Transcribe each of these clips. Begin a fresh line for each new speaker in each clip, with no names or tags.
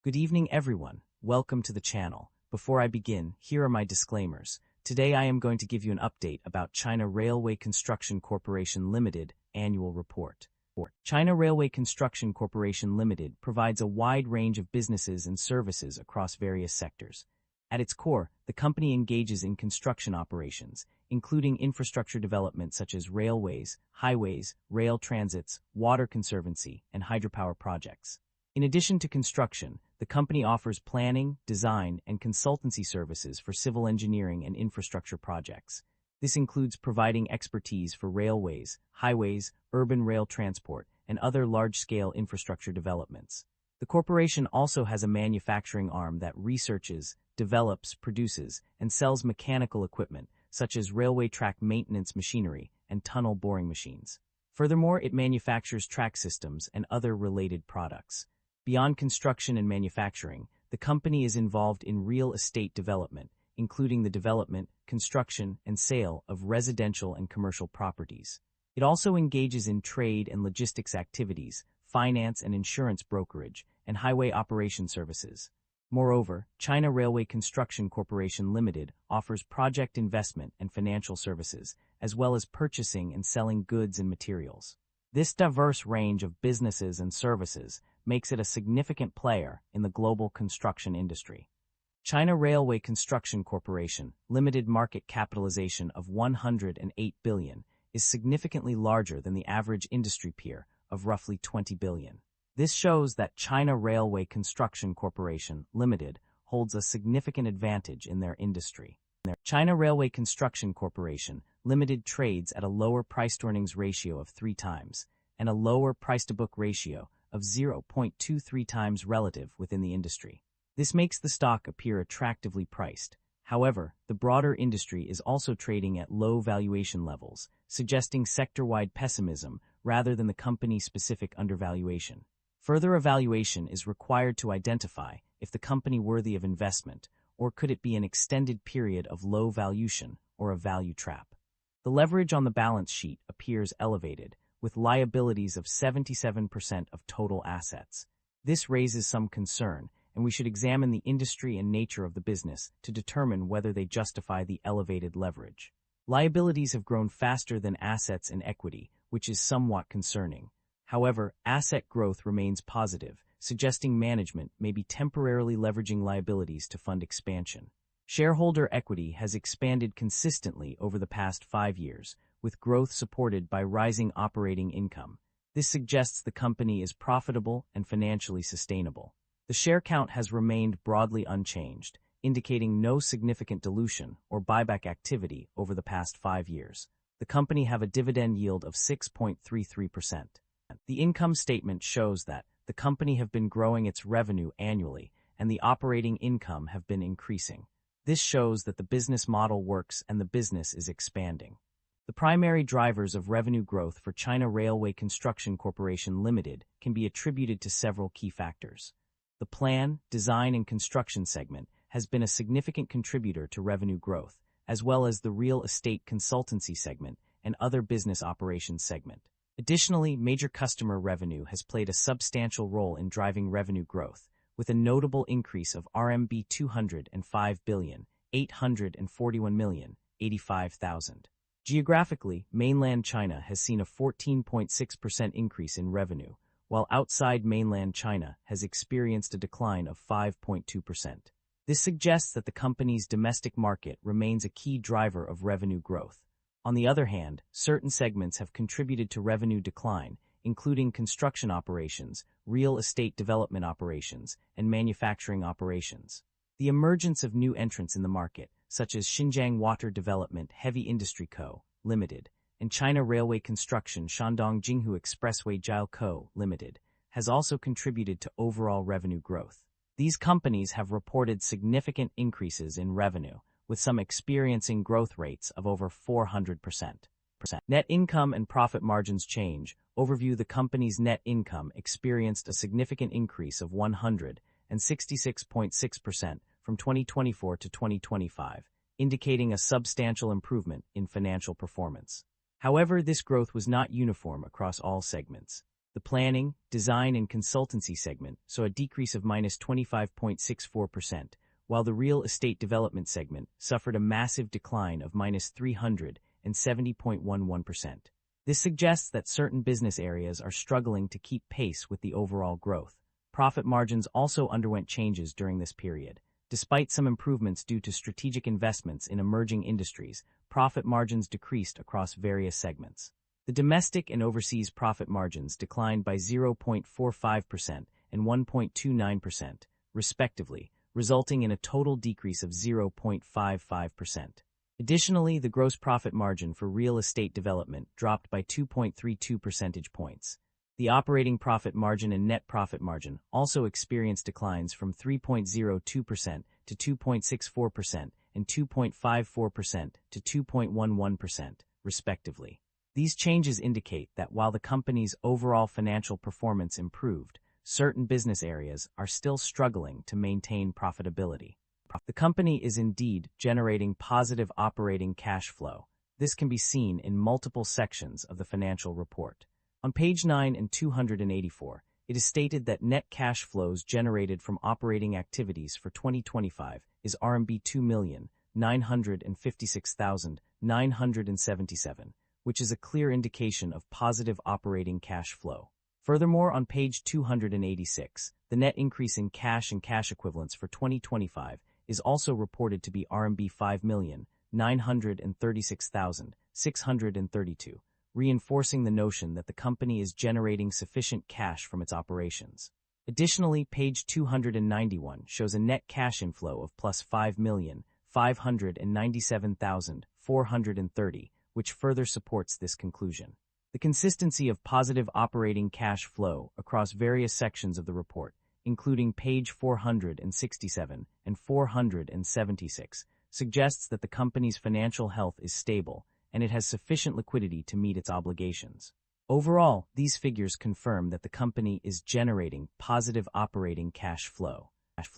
Good evening, everyone. Welcome to the channel. Before I begin, here are my disclaimers. Today I am going to give you an update about China Railway Construction Corporation Limited Annual Report. China Railway Construction Corporation Limited provides a wide range of businesses and services across various sectors. At its core, the company engages in construction operations, including infrastructure development such as railways, highways, rail transits, water conservancy, and hydropower projects. In addition to construction, the company offers planning, design, and consultancy services for civil engineering and infrastructure projects. This includes providing expertise for railways, highways, urban rail transport, and other large-scale infrastructure developments. The corporation also has a manufacturing arm that researches, develops, produces, and sells mechanical equipment, such as railway track maintenance machinery and tunnel boring machines. Furthermore, it manufactures track systems and other related products. Beyond construction and manufacturing, the company is involved in real estate development, including the development, construction, and sale of residential and commercial properties. It also engages in trade and logistics activities, finance and insurance brokerage, and highway operation services. Moreover, China Railway Construction Corporation Limited offers project investment and financial services, as well as purchasing and selling goods and materials. This diverse range of businesses and services makes it a significant player in the global construction industry. China Railway Construction Corporation Limited market capitalization of $108 billion is significantly larger than the average industry peer of roughly $20 billion. This shows that China Railway Construction Corporation Limited holds a significant advantage in their industry. China Railway Construction Corporation Limited trades at a lower price-to-earnings ratio of 3 times and a lower price-to-book ratio of 0.23 times relative within the industry. This makes the stock appear attractively priced. However, the broader industry is also trading at low valuation levels, suggesting sector-wide pessimism rather than the company-specific undervaluation. Further evaluation is required to identify if the company worthy of investment, or could it be an extended period of low valuation or a value trap. The leverage on the balance sheet appears elevated, with liabilities of 77% of total assets. This raises some concern, and we should examine the industry and nature of the business to determine whether they justify the elevated leverage. Liabilities have grown faster than assets and equity, which is somewhat concerning. However, asset growth remains positive, suggesting management may be temporarily leveraging liabilities to fund expansion. Shareholder equity has expanded consistently over the past 5 years, with growth supported by rising operating income. This suggests the company is profitable and financially sustainable. The share count has remained broadly unchanged, indicating no significant dilution or buyback activity over the past 5 years. The company have a dividend yield of 6.33%. The income statement shows that the company have been growing its revenue annually, and the operating income have been increasing. This shows that the business model works and the business is expanding. The primary drivers of revenue growth for China Railway Construction Corporation Limited can be attributed to several key factors. The plan, design, and construction segment has been a significant contributor to revenue growth, as well as the real estate consultancy segment and other business operations segment. Additionally, major customer revenue has played a substantial role in driving revenue growth, with a notable increase of RMB 205,841,085,000. Geographically, mainland China has seen a 14.6% increase in revenue, while outside mainland China has experienced a decline of 5.2%. This suggests that the company's domestic market remains a key driver of revenue growth. On the other hand, certain segments have contributed to revenue decline, including construction operations, real estate development operations, and manufacturing operations. The emergence of new entrants in the market, such as Xinjiang Water Development Heavy Industry Co., Limited, and China Railway Construction Shandong Jinghu Expressway Jiao Co., Limited, has also contributed to overall revenue growth. These companies have reported significant increases in revenue, with some experiencing growth rates of over 400%. Net income and profit margins change. Overview: the company's net income experienced a significant increase of 166.6% from 2024 to 2025, indicating a substantial improvement in financial performance. However, this growth was not uniform across all segments. The planning, design, and consultancy segment saw a decrease of -25.64%, while the real estate development segment suffered a massive decline of -370.11%. This suggests that certain business areas are struggling to keep pace with the overall growth. Profit margins also underwent changes during this period. Despite some improvements due to strategic investments in emerging industries, profit margins decreased across various segments. The domestic and overseas profit margins declined by 0.45% and 1.29%, respectively, resulting in a total decrease of 0.55%. Additionally, the gross profit margin for real estate development dropped by 2.32 percentage points. The operating profit margin and net profit margin also experienced declines from 3.02% to 2.64% and 2.54% to 2.11%, respectively. These changes indicate that while the company's overall financial performance improved, certain business areas are still struggling to maintain profitability. The company is indeed generating positive operating cash flow. This can be seen in multiple sections of the financial report. On page 9 and 284, it is stated that net cash flows generated from operating activities for 2025 is RMB 2,956,977, which is a clear indication of positive operating cash flow. Furthermore, on page 286, the net increase in cash and cash equivalents for 2025 is also reported to be RMB 5,936,632, reinforcing the notion that the company is generating sufficient cash from its operations. Additionally, page 291 shows a net cash inflow of plus 5,597,430, which further supports this conclusion. The consistency of positive operating cash flow across various sections of the report, including page 467 and 476, suggests that the company's financial health is stable and it has sufficient liquidity to meet its obligations. Overall, these figures confirm that the company is generating positive operating cash flow.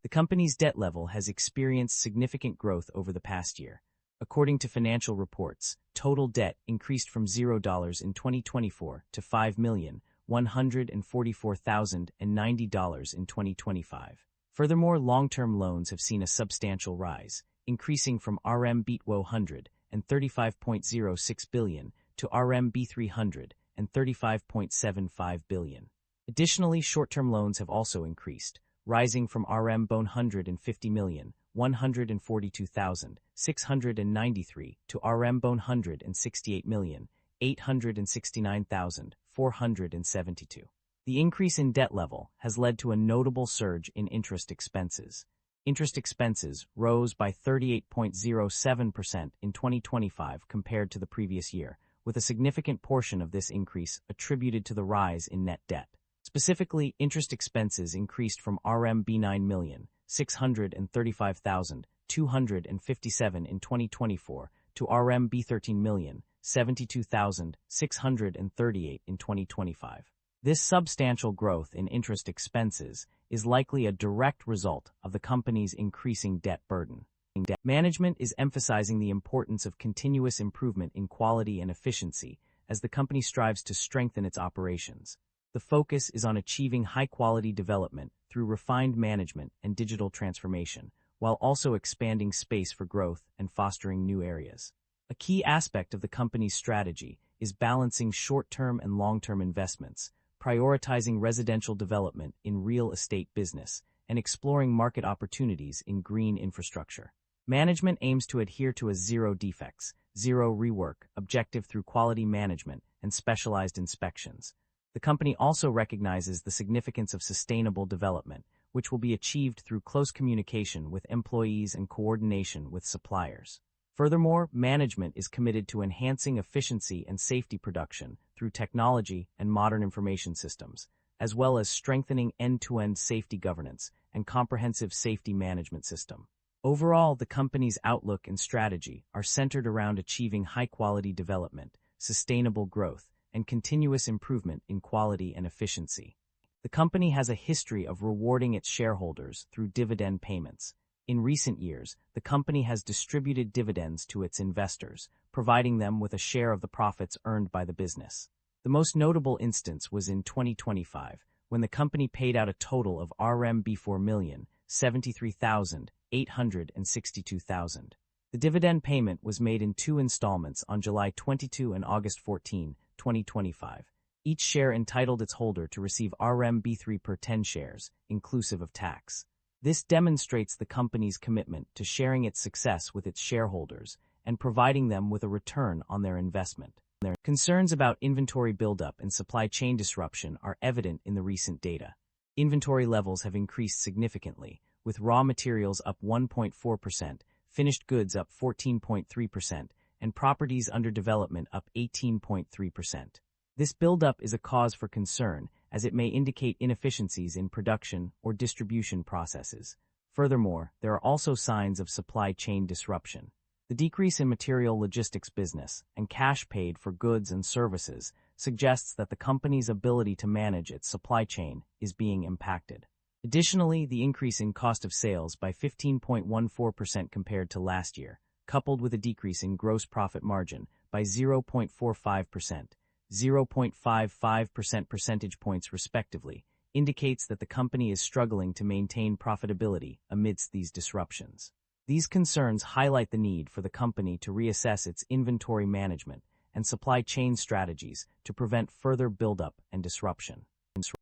The company's debt level has experienced significant growth over the past year. According to financial reports, total debt increased from $0 in 2024 to $5,144,090 in 2025. Furthermore, long-term loans have seen a substantial rise, increasing from RMB 135.06 billion to RMB 335.75 billion. Additionally, short-term loans have also increased, rising from RMB 150,142,693 to RMB 168,869,472. The increase in debt level has led to a notable surge in interest expenses. Interest expenses rose by 38.07% in 2025 compared to the previous year, with a significant portion of this increase attributed to the rise in net debt. Specifically, interest expenses increased from RMB 9,635,257 in 2024 to RMB 13,072,638 in 2025. This substantial growth in interest expenses is likely a direct result of the company's increasing debt burden. Management is emphasizing the importance of continuous improvement in quality and efficiency as the company strives to strengthen its operations. The focus is on achieving high-quality development through refined management and digital transformation, while also expanding space for growth and fostering new areas. A key aspect of the company's strategy is balancing short-term and long-term investments, prioritizing residential development in real estate business, and exploring market opportunities in green infrastructure. Management aims to adhere to a zero defects, zero rework objective through quality management and specialized inspections. The company also recognizes the significance of sustainable development, which will be achieved through close communication with employees and coordination with suppliers. Furthermore, management is committed to enhancing efficiency and safety production through technology and modern information systems, as well as strengthening end-to-end safety governance and comprehensive safety management system. Overall, the company's outlook and strategy are centered around achieving high-quality development, sustainable growth, and continuous improvement in quality and efficiency. The company has a history of rewarding its shareholders through dividend payments. In recent years, the company has distributed dividends to its investors, providing them with a share of the profits earned by the business. The most notable instance was in 2025, when the company paid out a total of RMB 4,073,862,000. The dividend payment was made in 2 installments on July 22 and August 14, 2025. Each share entitled its holder to receive RMB 3 per 10 shares, inclusive of tax. This demonstrates the company's commitment to sharing its success with its shareholders and providing them with a return on their investment. Their concerns about inventory buildup and supply chain disruption are evident in the recent data. Inventory levels have increased significantly, with raw materials up 1.4%, finished goods up 14.3%, and properties under development up 18.3%. This buildup is a cause for concern, as it may indicate inefficiencies in production or distribution processes. Furthermore, there are also signs of supply chain disruption. The decrease in material logistics business and cash paid for goods and services suggests that the company's ability to manage its supply chain is being impacted. Additionally, the increase in cost of sales by 15.14% compared to last year, coupled with a decrease in gross profit margin by 0.45%, 0.55% percentage points respectively, indicates that the company is struggling to maintain profitability amidst these disruptions. These concerns highlight the need for the company to reassess its inventory management and supply chain strategies to prevent further buildup and disruption.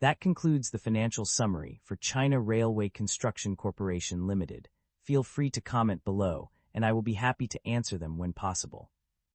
That concludes the financial summary for China Railway Construction Corporation Limited. Feel free to comment below, and I will be happy to answer them when possible.